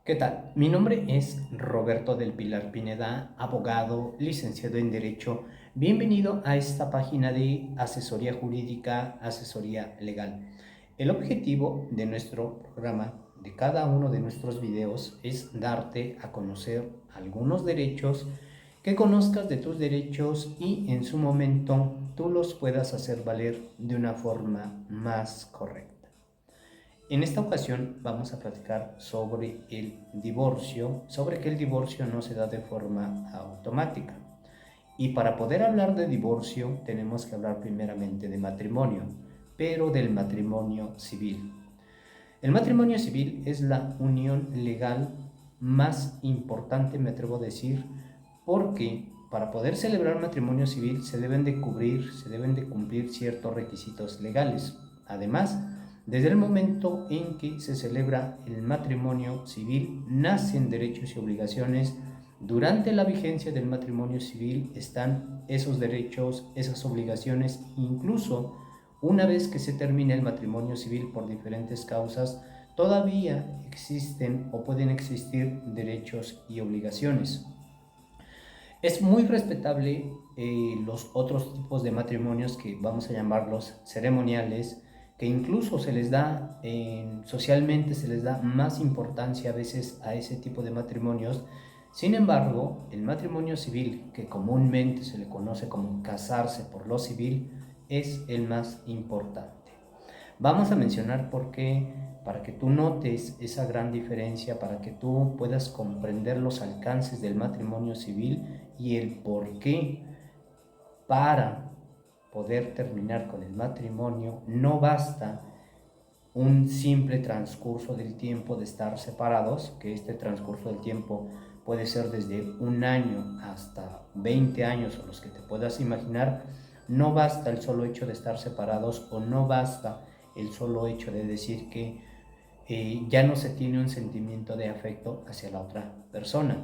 ¿Qué tal? Mi nombre es Roberto del Pilar Pineda, abogado, licenciado en Derecho. Bienvenido a esta página de asesoría jurídica, asesoría legal. El objetivo de nuestro programa, de cada uno de nuestros videos, es darte a conocer algunos derechos, que conozcas de tus derechos y en su momento tú los puedas hacer valer de una forma más correcta. En esta ocasión vamos a platicar sobre el divorcio, sobre que el divorcio no se da de forma automática. Y para poder hablar de divorcio tenemos que hablar primeramente de matrimonio, pero del matrimonio civil. El matrimonio civil es la unión legal más importante, me atrevo a decir, porque para poder celebrar matrimonio civil se deben de cumplir ciertos requisitos legales. Además, desde el momento en que se celebra el matrimonio civil, nacen derechos y obligaciones. Durante la vigencia del matrimonio civil están esos derechos, esas obligaciones, incluso una vez que se termina el matrimonio civil por diferentes causas, todavía existen o pueden existir derechos y obligaciones. Es muy respetable los otros tipos de matrimonios que vamos a llamarlos ceremoniales, que incluso se les da, socialmente se les da más importancia a veces a ese tipo de matrimonios. Sin embargo, el matrimonio civil, que comúnmente se le conoce como casarse por lo civil, es el más importante. Vamos a mencionar por qué, para que tú notes esa gran diferencia, para que tú puedas comprender los alcances del matrimonio civil y el por qué. Para poder terminar con el matrimonio no basta un simple transcurso del tiempo de estar separados, que este transcurso del tiempo puede ser desde un año hasta 20 años o los que te puedas imaginar. No basta el solo hecho de estar separados, o no basta el solo hecho de decir que ya no se tiene un sentimiento de afecto hacia la otra persona.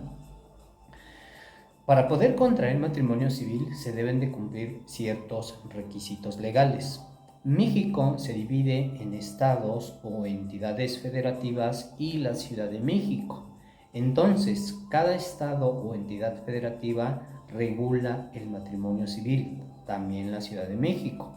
Para poder contraer matrimonio civil se deben de cumplir ciertos requisitos legales. México se divide en estados o entidades federativas y la Ciudad de México. Entonces, cada estado o entidad federativa regula el matrimonio civil, también la Ciudad de México.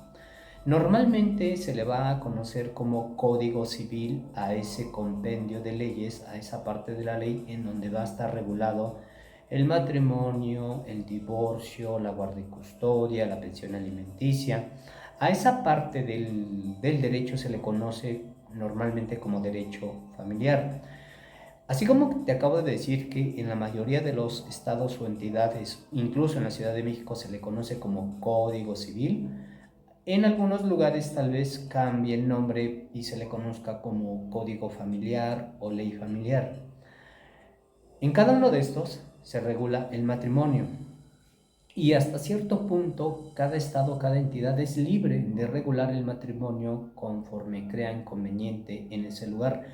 Normalmente se le va a conocer como Código Civil a ese compendio de leyes, a esa parte de la ley en donde va a estar regulado el matrimonio, el divorcio, la guardia y custodia, la pensión alimenticia. A esa parte del derecho se le conoce normalmente como derecho familiar. Así como te acabo de decir que en la mayoría de los estados o entidades, incluso en la Ciudad de México, se le conoce como Código Civil, en algunos lugares tal vez cambie el nombre y se le conozca como Código Familiar o Ley Familiar. En cada uno de estos se regula el matrimonio y hasta cierto punto cada estado, cada entidad es libre de regular el matrimonio conforme crea conveniente en ese lugar.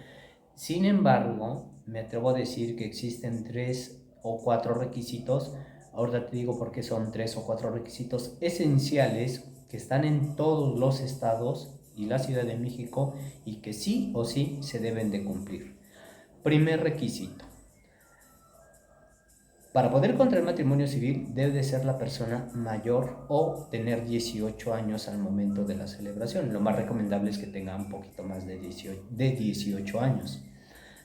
Sin embargo, me atrevo a decir que existen 3 o 4 requisitos. Ahora te digo por qué son 3 o 4 requisitos esenciales que están en todos los estados y la Ciudad de México y que sí o sí se deben de cumplir. Primer requisito: para poder contraer matrimonio civil debe de ser la persona mayor o tener 18 años al momento de la celebración. Lo más recomendable es que tenga un poquito más de 18 años.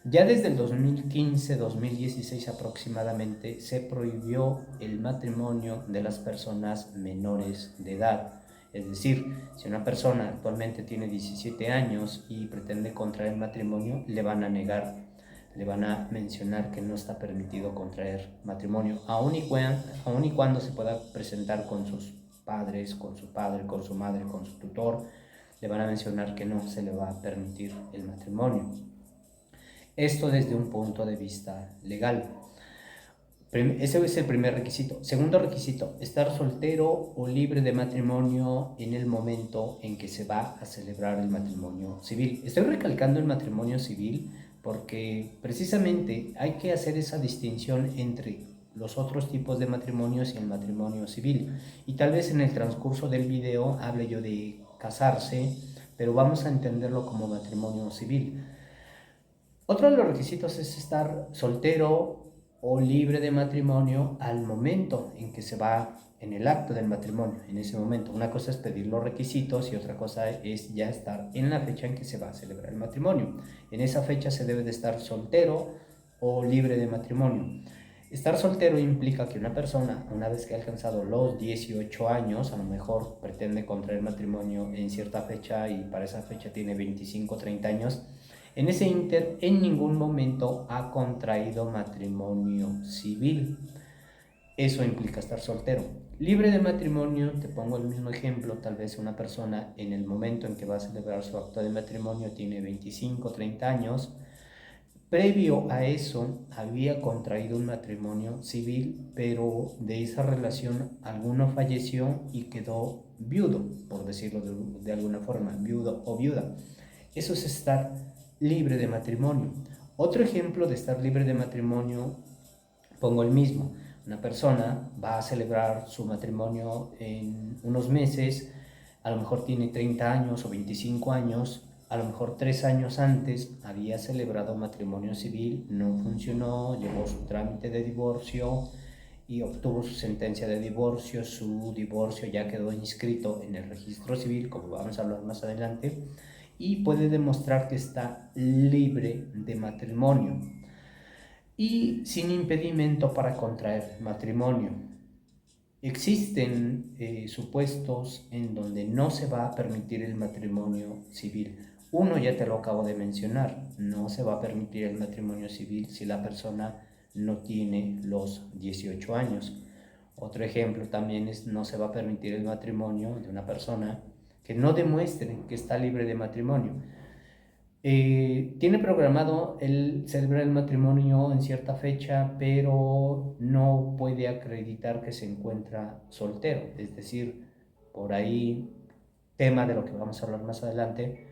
Ya desde el 2015-2016 aproximadamente se prohibió el matrimonio de las personas menores de edad. Es decir, si una persona actualmente tiene 17 años y pretende contraer matrimonio, le van a negar, le van a mencionar que no está permitido contraer matrimonio, aun y cuando se pueda presentar con sus padres, con su padre, con su madre, con su tutor, le van a mencionar que no se le va a permitir el matrimonio. Esto desde un punto de vista legal. Ese es el primer requisito. Segundo requisito: estar soltero o libre de matrimonio en el momento en que se va a celebrar el matrimonio civil. Estoy recalcando el matrimonio civil porque precisamente hay que hacer esa distinción entre los otros tipos de matrimonios y el matrimonio civil. Y tal vez en el transcurso del video hable yo de casarse, pero vamos a entenderlo como matrimonio civil. Otro de los requisitos es estar soltero o libre de matrimonio al momento en que se va en el acto del matrimonio, en ese momento. Una cosa es pedir los requisitos y otra cosa es ya estar en la fecha en que se va a celebrar el matrimonio. En esa fecha se debe de estar soltero o libre de matrimonio. Estar soltero implica que una persona, una vez que ha alcanzado los 18 años, a lo mejor pretende contraer matrimonio en cierta fecha y para esa fecha tiene 25 o 30 años, en ese inter en ningún momento ha contraído matrimonio civil. Eso implica estar soltero. Libre de matrimonio, te pongo el mismo ejemplo, tal vez una persona en el momento en que va a celebrar su acto de matrimonio tiene 25 o 30 años. Previo a eso había contraído un matrimonio civil, pero de esa relación alguno falleció y quedó viudo, por decirlo de alguna forma, viudo o viuda. Eso es estar libre de matrimonio. Otro ejemplo de estar libre de matrimonio, pongo el mismo. Una persona va a celebrar su matrimonio en unos meses, a lo mejor tiene 30 años o 25 años, a lo mejor 3 años antes había celebrado matrimonio civil, no funcionó, llevó su trámite de divorcio y obtuvo su sentencia de divorcio. Su divorcio ya quedó inscrito en el registro civil, como vamos a hablar más adelante, y puede demostrar que está libre de matrimonio y sin impedimento para contraer matrimonio. Existen supuestos en donde no se va a permitir el matrimonio civil. Uno ya te lo acabo de mencionar, no se va a permitir el matrimonio civil si la persona no tiene los 18 años. Otro ejemplo también es no se va a permitir el matrimonio de una persona que no demuestre que está libre de matrimonio. Tiene programado el celebrar el matrimonio en cierta fecha, pero no puede acreditar que se encuentra soltero. Es decir, por ahí, tema de lo que vamos a hablar más adelante,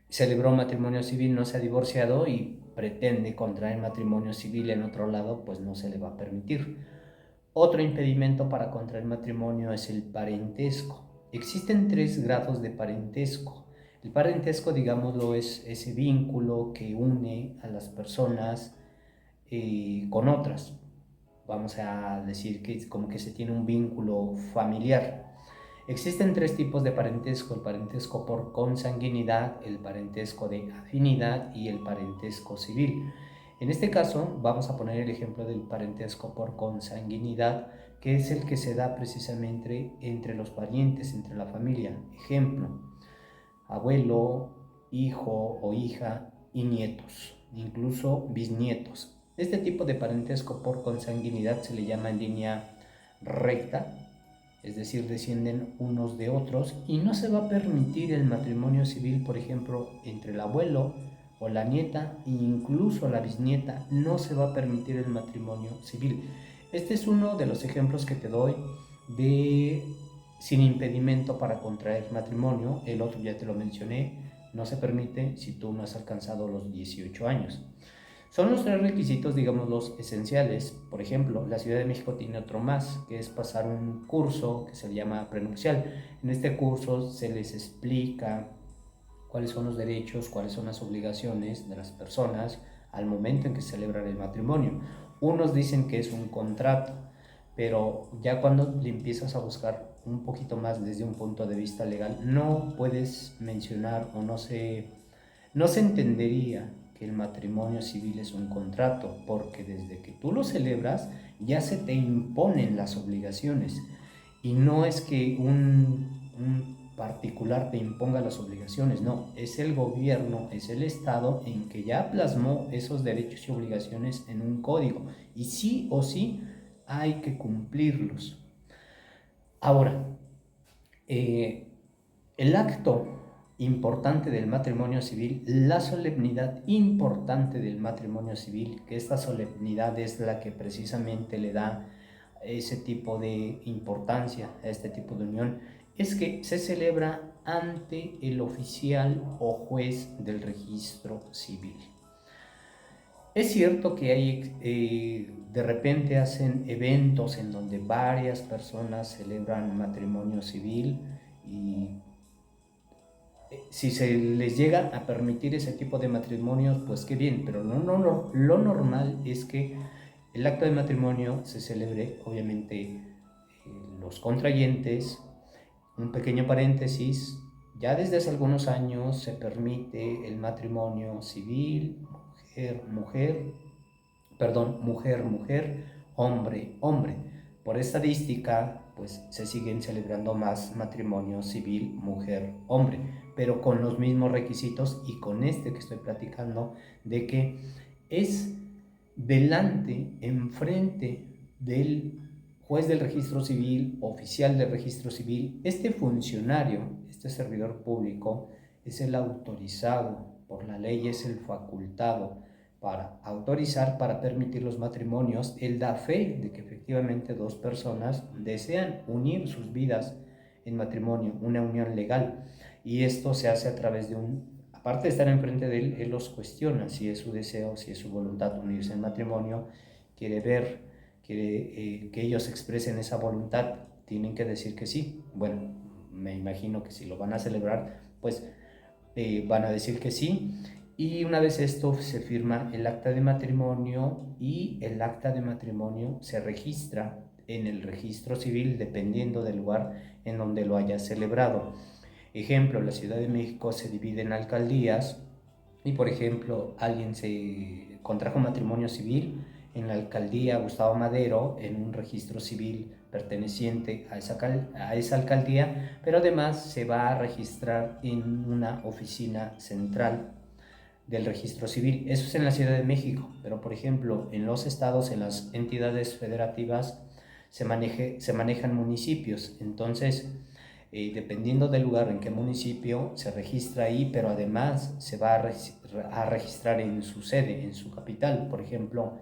celebró matrimonio civil, no se ha divorciado y pretende contraer matrimonio civil en otro lado, pues no se le va a permitir. Otro impedimento para contraer matrimonio es el parentesco. Existen 3 grados de parentesco. El parentesco, digámoslo, es ese vínculo que une a las personas con otras. Vamos a decir que es como que se tiene un vínculo familiar. Existen 3 tipos de parentesco: el parentesco por consanguinidad, el parentesco de afinidad y el parentesco civil. En este caso vamos a poner el ejemplo del parentesco por consanguinidad, que es el que se da precisamente entre los parientes, entre la familia. Ejemplo: abuelo, hijo o hija y nietos, incluso bisnietos. Este tipo de parentesco por consanguinidad se le llama en línea recta, es decir, descienden unos de otros, y no se va a permitir el matrimonio civil, por ejemplo, entre el abuelo o la nieta e incluso la bisnieta. No se va a permitir el matrimonio civil. Este es uno de los ejemplos que te doy de sin impedimento para contraer matrimonio. El otro ya te lo mencioné, no se permite si tú no has alcanzado los 18 años. Son los 3 requisitos, digamos, los esenciales. Por ejemplo, la Ciudad de México tiene otro más, que es pasar un curso que se llama prenupcial. En este curso se les explica cuáles son los derechos, cuáles son las obligaciones de las personas al momento en que celebran el matrimonio. Unos dicen que es un contrato, pero ya cuando le empiezas a buscar un poquito más desde un punto de vista legal, no puedes mencionar o no se entendería que el matrimonio civil es un contrato, porque desde que tú lo celebras ya se te imponen las obligaciones, y no es que un particular te imponga las obligaciones, no, es el gobierno, es el Estado en que ya plasmó esos derechos y obligaciones en un código, y sí o sí hay que cumplirlos. Ahora, el acto importante del matrimonio civil, la solemnidad importante del matrimonio civil, que esta solemnidad es la que precisamente le da ese tipo de importancia a este tipo de unión, es que se celebra ante el oficial o juez del registro civil. Es cierto que hay, de repente hacen eventos en donde varias personas celebran matrimonio civil, y Si se les llega a permitir ese tipo de matrimonios, pues qué bien, pero lo normal es que el acto de matrimonio se celebre, obviamente, los contrayentes. Un pequeño paréntesis, ya desde hace algunos años se permite el matrimonio civil, mujer, hombre. Por estadística, pues se siguen celebrando más matrimonio civil, mujer, hombre, pero con los mismos requisitos y con este que estoy platicando, de que es delante, enfrente del juez del registro civil, oficial del registro civil. Este funcionario, este servidor público, es el autorizado por la ley, es el facultado para autorizar, para permitir los matrimonios. Él da fe de que efectivamente dos personas desean unir sus vidas en matrimonio, una unión legal, y esto se hace a través de aparte de estar enfrente de él los cuestiona si es su deseo, si es su voluntad unirse en matrimonio, quiere que ellos expresen esa voluntad, tienen que decir que sí. Bueno, me imagino que si lo van a celebrar, pues van a decir que sí. Y una vez esto se firma el acta de matrimonio, y el acta de matrimonio se registra en el registro civil dependiendo del lugar en donde lo haya celebrado. Ejemplo, la Ciudad de México se divide en alcaldías y, por ejemplo, alguien se contrajo matrimonio civil en la alcaldía Gustavo Madero, en un registro civil perteneciente a esa alcaldía, pero además se va a registrar en una oficina central del registro civil. Eso es en la Ciudad de México, pero por ejemplo, en los estados, en las entidades federativas, se manejan municipios. Entonces, dependiendo del lugar en qué municipio se registra ahí, pero además se va a registrar en su sede, en su capital. Por ejemplo,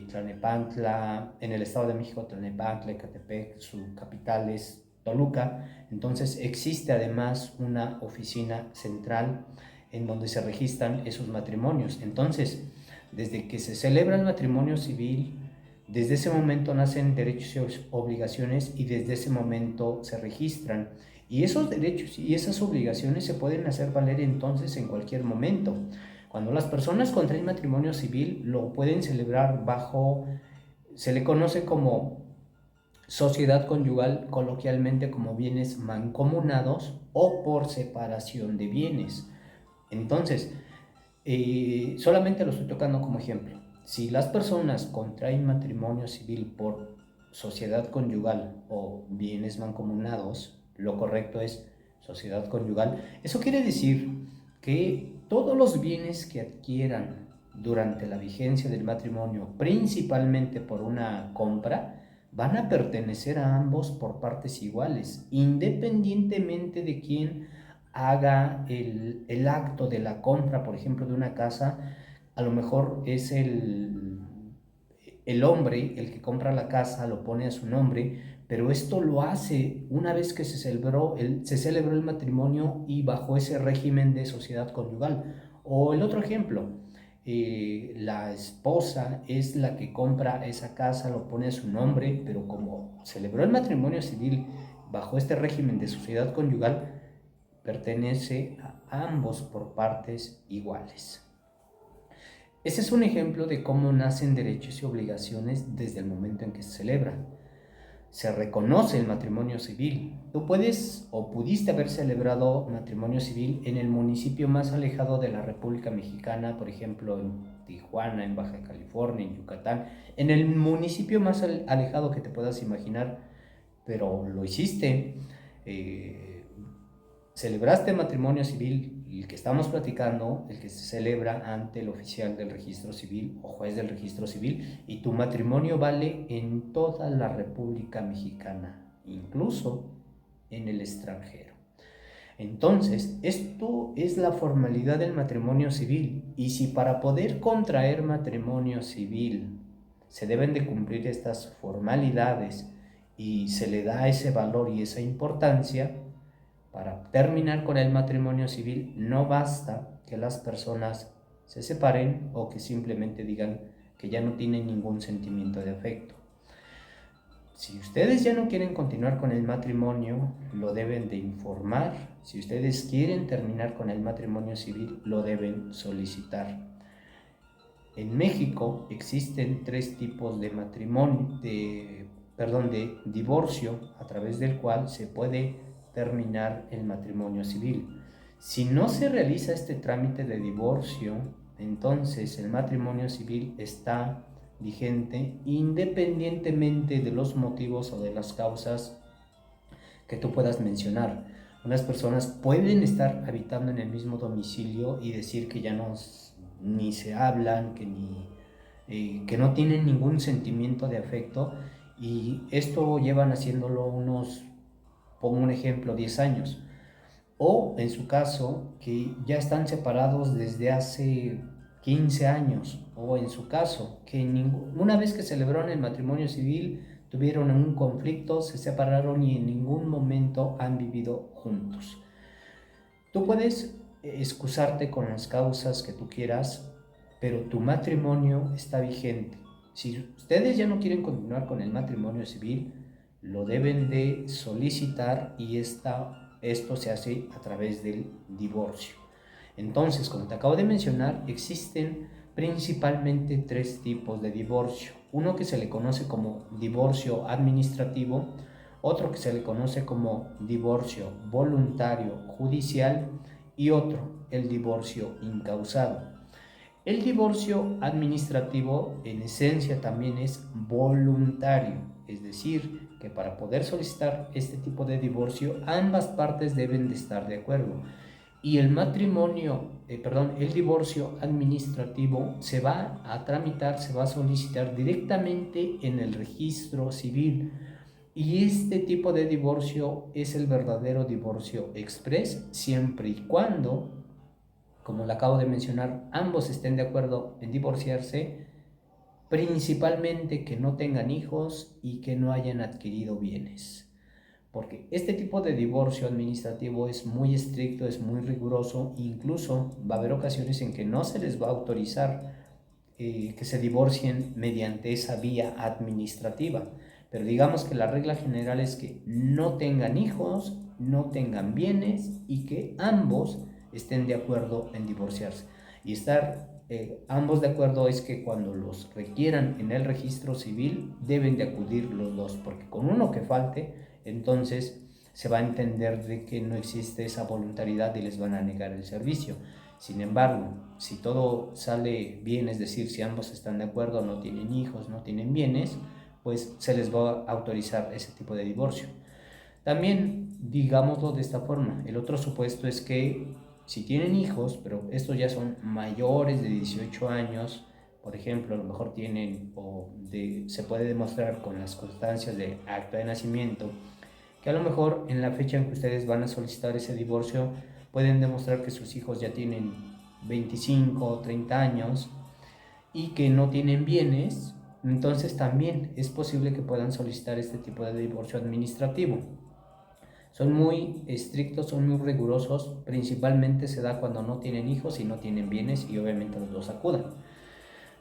Tlalnepantla, en el Estado de México, Tlalnepantla, Ecatepec, su capital es Toluca. Entonces existe además una oficina central en donde se registran esos matrimonios. Entonces, desde que se celebra el matrimonio civil, desde ese momento nacen derechos y obligaciones, y desde ese momento se registran. Y esos derechos y esas obligaciones se pueden hacer valer entonces en cualquier momento. Cuando las personas contraen matrimonio civil, lo pueden celebrar se le conoce como sociedad conyugal, coloquialmente como bienes mancomunados o por separación de bienes. Entonces, solamente lo estoy tocando como ejemplo. Si las personas contraen matrimonio civil por sociedad conyugal o bienes mancomunados, lo correcto es sociedad conyugal. Eso quiere decir que todos los bienes que adquieran durante la vigencia del matrimonio, principalmente por una compra, van a pertenecer a ambos por partes iguales, independientemente de quién haga el acto de la compra, por ejemplo, de una casa. A lo mejor es el hombre el que compra la casa, lo pone a su nombre, pero esto lo hace una vez que se celebró el matrimonio y bajo ese régimen de sociedad conyugal. O el otro ejemplo, la esposa es la que compra esa casa, lo pone a su nombre, pero como celebró el matrimonio civil bajo este régimen de sociedad conyugal, pertenece a ambos por partes iguales. Ese es un ejemplo de cómo nacen derechos y obligaciones desde el momento en que se celebra. Se reconoce el matrimonio civil. Tú puedes o pudiste haber celebrado matrimonio civil en el municipio más alejado de la República Mexicana, por ejemplo en Tijuana, en Baja California, en Yucatán, en el municipio más alejado que te puedas imaginar, pero lo hiciste. Celebraste matrimonio civil, el que estamos platicando, el que se celebra ante el oficial del registro civil o juez del registro civil, y tu matrimonio vale en toda la República Mexicana, incluso en el extranjero. Entonces, esto es la formalidad del matrimonio civil, y si para poder contraer matrimonio civil se deben de cumplir estas formalidades y se le da ese valor y esa importancia, para terminar con el matrimonio civil no basta que las personas se separen o que simplemente digan que ya no tienen ningún sentimiento de afecto. Si ustedes ya no quieren continuar con el matrimonio, lo deben de informar. Si ustedes quieren terminar con el matrimonio civil, lo deben solicitar. En México existen 3 tipos de matrimonio, de divorcio, a través del cual se puede terminar el matrimonio civil. Si no se realiza este trámite de divorcio, entonces el matrimonio civil está vigente independientemente de los motivos o de las causas que tú puedas mencionar. Unas personas pueden estar habitando en el mismo domicilio y decir que ya no ni se hablan, que no tienen ningún sentimiento de afecto, y esto llevan haciéndolo unos, pongo un ejemplo, 10 años. O en su caso, que ya están separados desde hace 15 años, o en su caso, que una vez que celebraron el matrimonio civil, tuvieron un conflicto, se separaron y en ningún momento han vivido juntos. Tú puedes excusarte con las causas que tú quieras, pero tu matrimonio está vigente. Si ustedes ya no quieren continuar con el matrimonio civil, lo deben de solicitar, y esto se hace a través del divorcio. Entonces, como te acabo de mencionar, existen principalmente 3 tipos de divorcio. Uno que se le conoce como divorcio administrativo, otro que se le conoce como divorcio voluntario judicial, y otro, el divorcio incausado. El divorcio administrativo en esencia también es voluntario, es decir, que para poder solicitar este tipo de divorcio ambas partes deben de estar de acuerdo. Y el el divorcio administrativo se va a tramitar, se va a solicitar directamente en el registro civil. Y este tipo de divorcio es el verdadero divorcio express, siempre y cuando, como le acabo de mencionar, ambos estén de acuerdo en divorciarse, principalmente que no tengan hijos y que no hayan adquirido bienes. Porque este tipo de divorcio administrativo es muy estricto, es muy riguroso, incluso va a haber ocasiones en que no se les va a autorizar que se divorcien mediante esa vía administrativa. Pero digamos que la regla general es que no tengan hijos, no tengan bienes y que ambos estén de acuerdo en divorciarse. Y estar ambos de acuerdo es que cuando los requieran en el registro civil deben de acudir los dos, porque con uno que falte, entonces se va a entender de que no existe esa voluntariedad y les van a negar el servicio. Sin embargo, si todo sale bien, es decir, si ambos están de acuerdo, no tienen hijos, no tienen bienes, pues se les va a autorizar ese tipo de divorcio. También, digámoslo de esta forma, el otro supuesto es que si tienen hijos, pero estos ya son mayores de 18 años, por ejemplo, a lo mejor tienen, se puede demostrar con las constancias de acta de nacimiento, que a lo mejor en la fecha en que ustedes van a solicitar ese divorcio, pueden demostrar que sus hijos ya tienen 25 o 30 años y que no tienen bienes, entonces también es posible que puedan solicitar este tipo de divorcio administrativo. Son muy estrictos, son muy rigurosos, principalmente se da cuando no tienen hijos y no tienen bienes, y obviamente los dos acudan.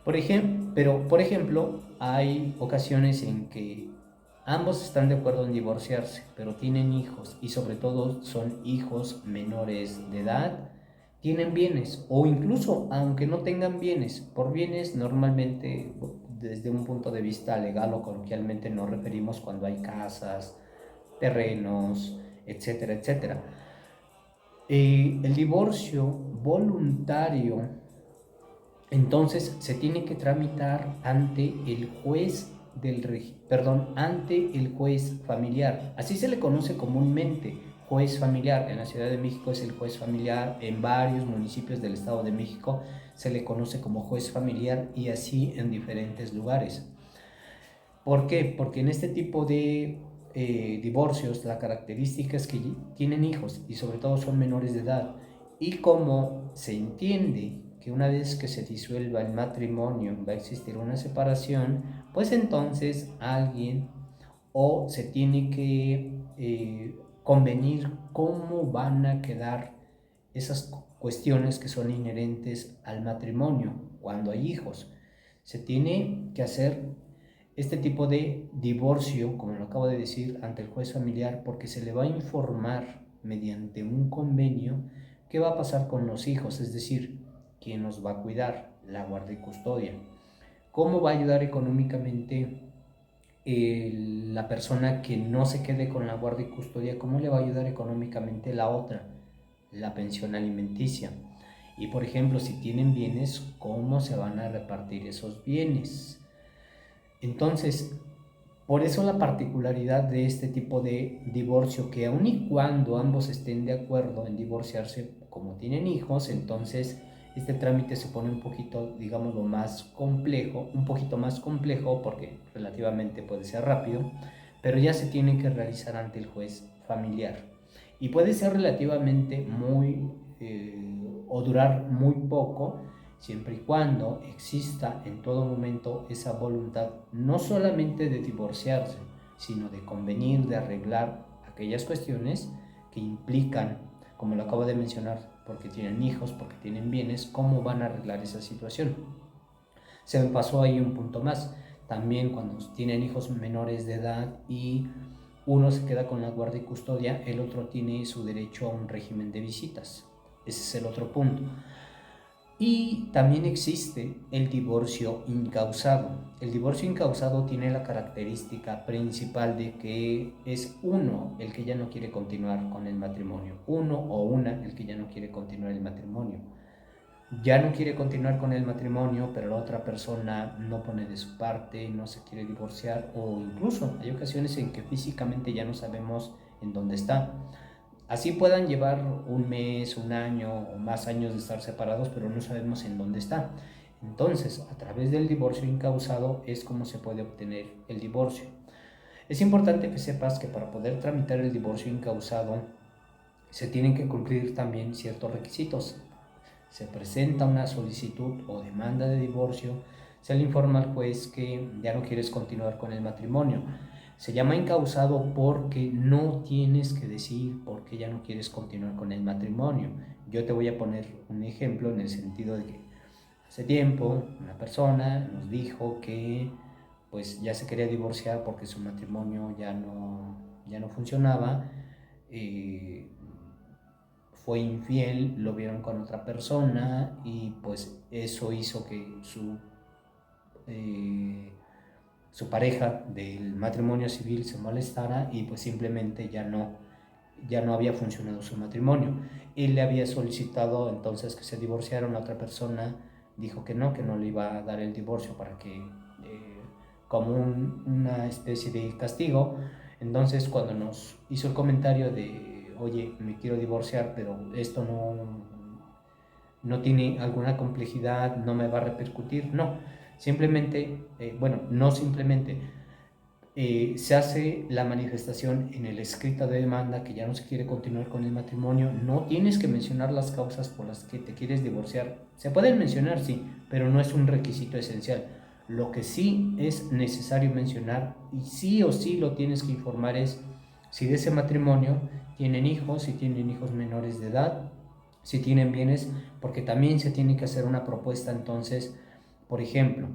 Por ejemplo, hay ocasiones en que ambos están de acuerdo en divorciarse, pero tienen hijos, y sobre todo son hijos menores de edad, tienen bienes, o incluso aunque no tengan bienes. Por bienes normalmente, desde un punto de vista legal o coloquialmente, nos referimos cuando hay casas, terrenos, etcétera, etcétera. El divorcio voluntario entonces se tiene que tramitar ante el juez ante el juez familiar. Así se le conoce comúnmente, juez familiar. En la Ciudad de México es el juez familiar, en varios municipios del Estado de México se le conoce como juez familiar, y así en diferentes lugares. ¿Por qué? Porque en este tipo de divorcios la característica es que tienen hijos y sobre todo son menores de edad. Y como se entiende que una vez que se disuelva el matrimonio va a existir una separación, pues entonces alguien o se tiene que convenir cómo van a quedar esas cuestiones que son inherentes al matrimonio cuando hay hijos. Se tiene que hacer este tipo de divorcio, como lo acabo de decir, ante el juez familiar, porque se le va a informar mediante un convenio qué va a pasar con los hijos, es decir, quién los va a cuidar, la guardia y custodia, cómo va a ayudar económicamente la persona que no se quede con la guardia y custodia, cómo le va a ayudar económicamente la otra, la pensión alimenticia. Y por ejemplo, si tienen bienes, cómo se van a repartir esos bienes. Entonces, por eso la particularidad de este tipo de divorcio, que aun y cuando ambos estén de acuerdo en divorciarse, como tienen hijos, entonces este trámite se pone un poquito, digámoslo, más complejo, un poquito más complejo porque relativamente puede ser rápido, pero ya se tiene que realizar ante el juez familiar. Y puede ser relativamente o durar muy poco, siempre y cuando exista en todo momento esa voluntad, no solamente de divorciarse, sino de convenir, de arreglar aquellas cuestiones que implican, como lo acabo de mencionar, porque tienen hijos, porque tienen bienes, cómo van a arreglar esa situación. Se me pasó ahí un punto más, también cuando tienen hijos menores de edad y uno se queda con la guardia y custodia, el otro tiene su derecho a un régimen de visitas. Ese es el otro punto. Y también existe el divorcio incausado. El divorcio incausado tiene la característica principal de que es uno el que ya no quiere continuar con el matrimonio. Uno o una el que ya no quiere continuar el matrimonio. Ya no quiere continuar con el matrimonio, pero la otra persona no pone de su parte, no se quiere divorciar, o incluso hay ocasiones en que físicamente ya no sabemos en dónde está. Así puedan llevar un mes, un año o más años de estar separados, pero no sabemos en dónde está. Entonces, a través del divorcio incausado es como se puede obtener el divorcio. Es importante que sepas que para poder tramitar el divorcio incausado se tienen que cumplir también ciertos requisitos. Se presenta una solicitud o demanda de divorcio, se le informa al juez que ya no quieres continuar con el matrimonio. Se llama incausado porque no tienes que decir por qué ya no quieres continuar con el matrimonio. Yo te voy a poner un ejemplo en el sentido de que hace tiempo una persona nos dijo que pues ya se quería divorciar porque su matrimonio ya no funcionaba. eh, Fue infiel, lo vieron con otra persona y pues eso hizo que su pareja del matrimonio civil se molestara y pues simplemente ya no había funcionado su matrimonio. Él le había solicitado entonces que se divorciaran, la otra persona dijo que no le iba a dar el divorcio para que, como una especie de castigo. Entonces cuando nos hizo el comentario de, oye, me quiero divorciar, pero esto no tiene alguna complejidad, no me va a repercutir, no, simplemente, no simplemente, se hace la manifestación en el escrito de demanda que ya no se quiere continuar con el matrimonio. No tienes que mencionar las causas por las que te quieres divorciar. Se pueden mencionar, sí, pero no es un requisito esencial. Lo que sí es necesario mencionar, y sí o sí lo tienes que informar, es si de ese matrimonio tienen hijos, si tienen hijos menores de edad, si tienen bienes, porque también se tiene que hacer una propuesta. Entonces, por ejemplo,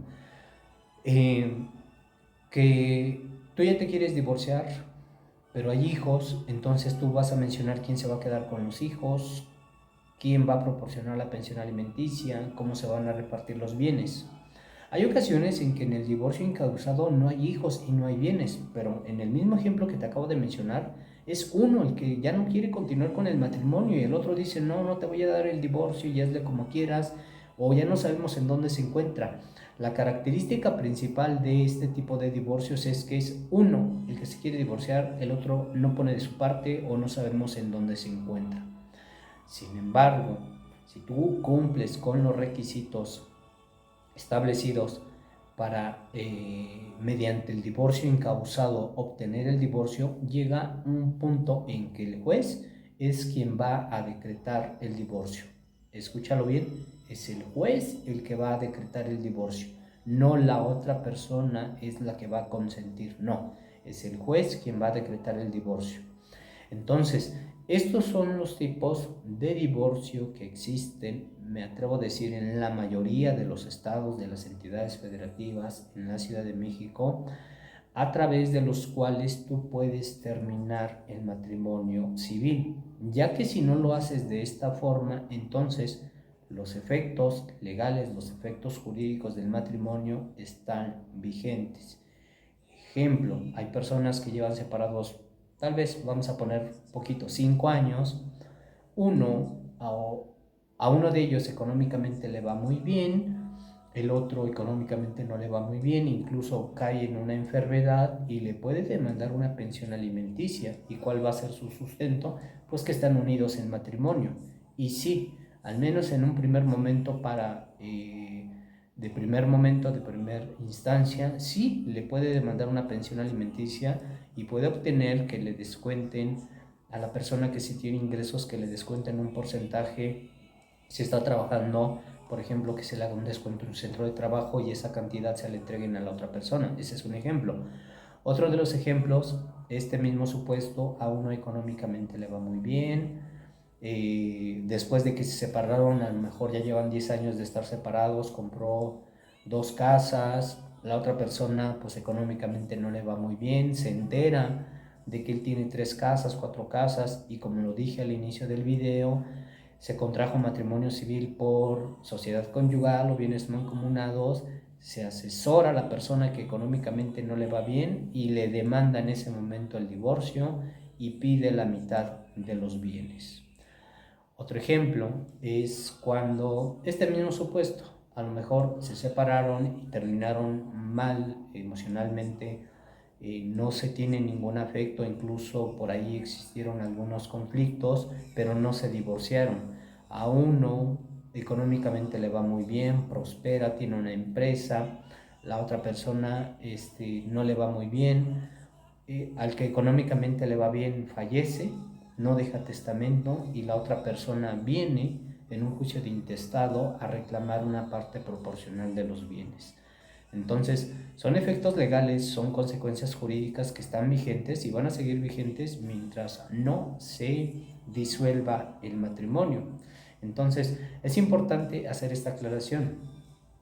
que tú ya te quieres divorciar, pero hay hijos, entonces tú vas a mencionar quién se va a quedar con los hijos, quién va a proporcionar la pensión alimenticia, cómo se van a repartir los bienes. Hay ocasiones en que en el divorcio incausado no hay hijos y no hay bienes, pero en el mismo ejemplo que te acabo de mencionar, es uno el que ya no quiere continuar con el matrimonio y el otro dice, no te voy a dar el divorcio y hazle como quieras, o ya no sabemos en dónde se encuentra. La característica principal de este tipo de divorcios es que es uno el que se quiere divorciar, el otro no pone de su parte o no sabemos en dónde se encuentra. Sin embargo, si tú cumples con los requisitos establecidos para, mediante el divorcio incausado, obtener el divorcio, llega un punto en que el juez es quien va a decretar el divorcio. Escúchalo bien, es el juez el que va a decretar el divorcio, no la otra persona es la que va a consentir, no, es el juez quien va a decretar el divorcio. Entonces, Estos son los tipos de divorcio que existen, me atrevo a decir, en la mayoría de los estados, de las entidades federativas, en la Ciudad de México, a través de los cuales tú puedes terminar el matrimonio civil, ya que si no lo haces de esta forma, entonces los efectos legales, los efectos jurídicos del matrimonio están vigentes. Ejemplo, hay personas que llevan separados, tal vez vamos a poner poquito, 5 años, uno a uno de ellos económicamente le va muy bien, el otro económicamente no le va muy bien, incluso cae en una enfermedad y le puede demandar una pensión alimenticia. ¿Y cuál va a ser su sustento? Pues que están unidos en matrimonio. Y sí, al menos en un primer momento de primera instancia, sí le puede demandar una pensión alimenticia y puede obtener que le descuenten a la persona que sí tiene ingresos, que le descuenten un porcentaje si está trabajando, por ejemplo, que se le haga un descuento en un centro de trabajo y esa cantidad se le entreguen a la otra persona. Ese es un ejemplo. Otro de los ejemplos, este mismo supuesto, a uno económicamente le va muy bien. Después de que se separaron, a lo mejor ya llevan 10 años de estar separados, compró 2 casas, la otra persona pues económicamente no le va muy bien, se entera de que él tiene 3 casas, 4 casas y como lo dije al inicio del video, se contrajo matrimonio civil por sociedad conyugal o bienes mancomunados, se asesora a la persona que económicamente no le va bien y le demanda en ese momento el divorcio y pide la mitad de los bienes. Otro ejemplo es cuando este mismo supuesto, a lo mejor se separaron y terminaron mal emocionalmente, no se tiene ningún afecto, incluso por ahí existieron algunos conflictos, pero no se divorciaron. A uno económicamente le va muy bien, prospera, tiene una empresa, la otra persona no le va muy bien, al que económicamente le va bien fallece, no deja testamento y la otra persona viene en un juicio de intestado a reclamar una parte proporcional de los bienes. Entonces, son efectos legales, son consecuencias jurídicas que están vigentes y van a seguir vigentes mientras no se disuelva el matrimonio. Entonces, es importante hacer esta aclaración.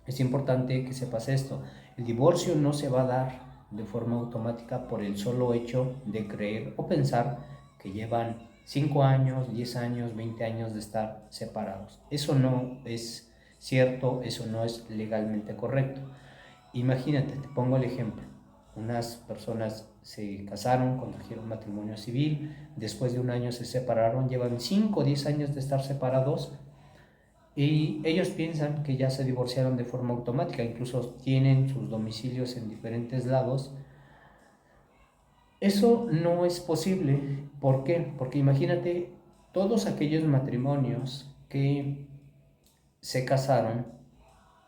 Es importante que sepas esto. El divorcio no se va a dar de forma automática por el solo hecho de creer o pensar que llevan 5 años, 10 años, 20 años de estar separados. Eso no es cierto, eso no es legalmente correcto. Imagínate, te pongo el ejemplo. Unas personas se casaron, contrajeron matrimonio civil, después de un año se separaron, llevan 5 o 10 años de estar separados y ellos piensan que ya se divorciaron de forma automática, incluso tienen sus domicilios en diferentes lados. Eso no es posible. ¿Por qué? Porque imagínate todos aquellos matrimonios que se casaron,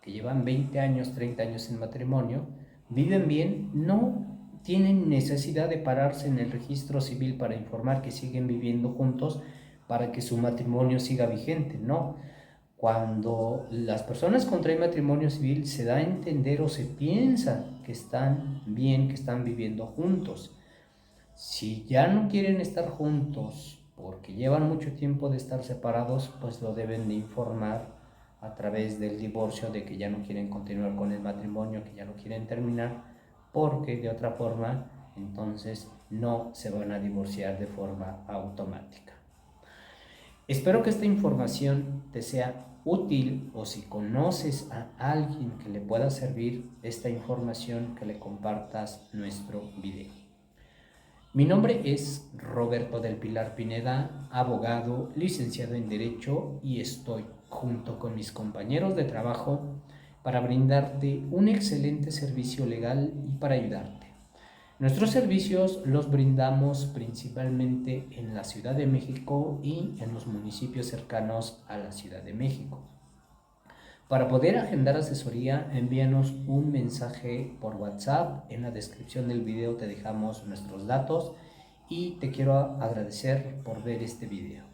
que llevan 20 años, 30 años en matrimonio, viven bien, no tienen necesidad de pararse en el registro civil para informar que siguen viviendo juntos para que su matrimonio siga vigente, no. Cuando las personas contraen matrimonio civil se da a entender o se piensa que están bien, que están viviendo juntos. Si ya no quieren estar juntos porque llevan mucho tiempo de estar separados, pues lo deben de informar a través del divorcio de que ya no quieren continuar con el matrimonio, que ya lo quieren terminar, porque de otra forma entonces no se van a divorciar de forma automática. Espero que esta información te sea útil o si conoces a alguien que le pueda servir esta información, que le compartas nuestro video. Mi nombre es Roberto del Pilar Pineda, abogado, licenciado en Derecho y estoy junto con mis compañeros de trabajo para brindarte un excelente servicio legal y para ayudarte. Nuestros servicios los brindamos principalmente en la Ciudad de México y en los municipios cercanos a la Ciudad de México. Para poder agendar asesoría, envíanos un mensaje por WhatsApp. En la descripción del video te dejamos nuestros datos y te quiero agradecer por ver este video.